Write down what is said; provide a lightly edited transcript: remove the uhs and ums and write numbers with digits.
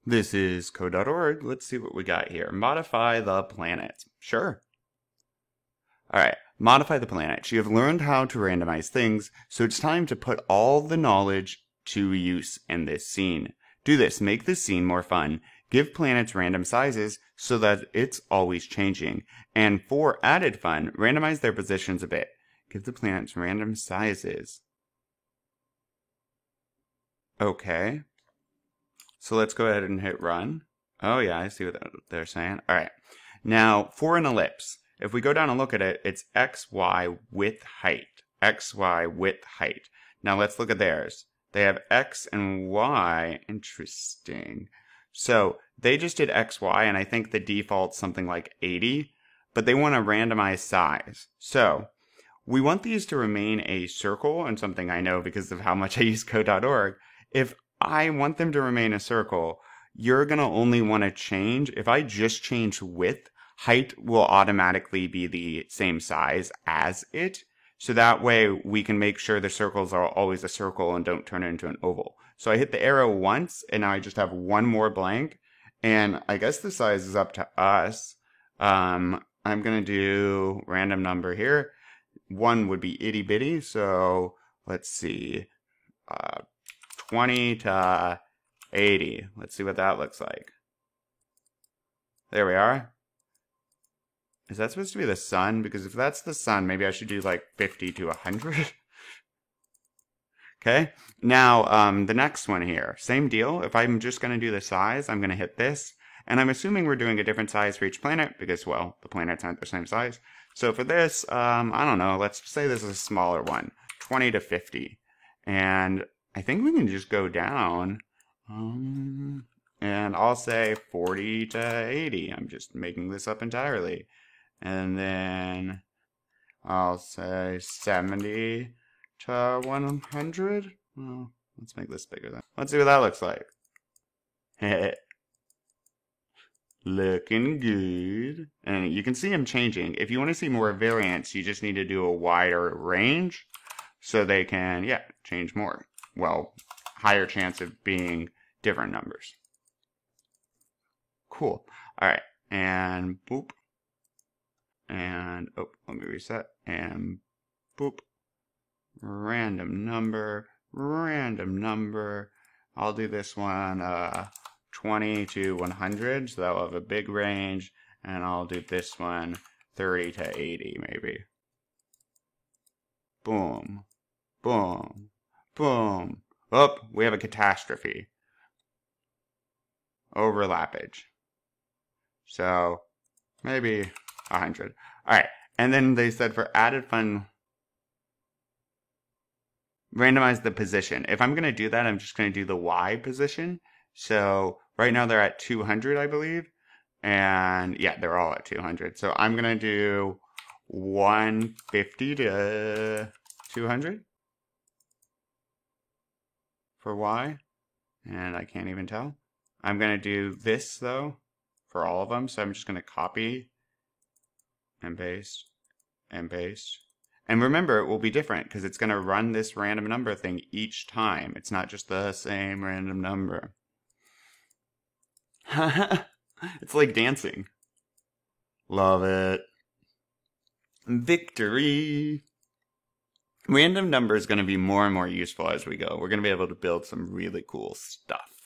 This is code.org. Let's see what we got here. Modify the planet. Sure. All right. Modify the planet. You have learned how to randomize things, so it's time to put all the knowledge to use in this scene. Do this. Make this scene more fun. Give planets random sizes so that it's always changing. And for added fun, randomize their positions a bit. Give the planets random sizes. Okay. So let's go ahead and hit run. Oh yeah, I see what they're saying. All right. Now, for an ellipse, if we go down and look at it, it's x, y, width, height. X, y, width, height. Now let's look at theirs. They have x and y. Interesting. So they just did x, y, and I think the default's something like 80, but they want to randomize size. So we want these to remain a circle, and something I know because of how much I use code.org. If I want them to remain a circle, you're going to only want to change. If I just change width, height will automatically be the same size as it. So that way we can make sure the circles are always a circle and don't turn it into an oval. So I hit the arrow once and now I just have one more blank. And I guess the size is up to us. I'm going to do random number here. One would be itty bitty. So let's see. 20 to 80. Let's see what that looks like. There we are. Is that supposed to be the sun? Because if that's the sun, maybe I should do like 50 to 100. Okay. Now, the next one here. Same deal. If I'm just going to do the size, I'm going to hit this. And I'm assuming we're doing a different size for each planet because, well, the planets aren't the same size. So for this, I don't know. Let's say this is a smaller one. 20 to 50. And I think we can just go down, and I'll say 40 to 80. I'm just making this up entirely. And then I'll say 70 to 100. Well, let's make this bigger then. Let's see what that looks like. Looking good. And you can see them changing. If you want to see more variance, you just need to do a wider range so they can, change more. Well, higher chance of being different numbers. Cool. All right. And boop. And, let me reset. And boop. Random number. I'll do this one 20 to 100. So that'll have a big range. And I'll do this one 30 to 80 maybe. Boom. Boom. Boom. Oh, we have a catastrophe. Overlappage. So, maybe 100. Alright, and then they said for added fun, randomize the position. If I'm going to do that, I'm just going to do the Y position. So, right now they're at 200, I believe. And, they're all at 200. So, I'm going to do 150 to 200. For Y, and I can't even tell. I'm going to do this, though, for all of them, so I'm just going to copy and paste and paste. And remember, it will be different, because it's going to run this random number thing each time. It's not just the same random number. It's like dancing. Love it. Victory! Random number is going to be more and more useful as we go. We're going to be able to build some really cool stuff.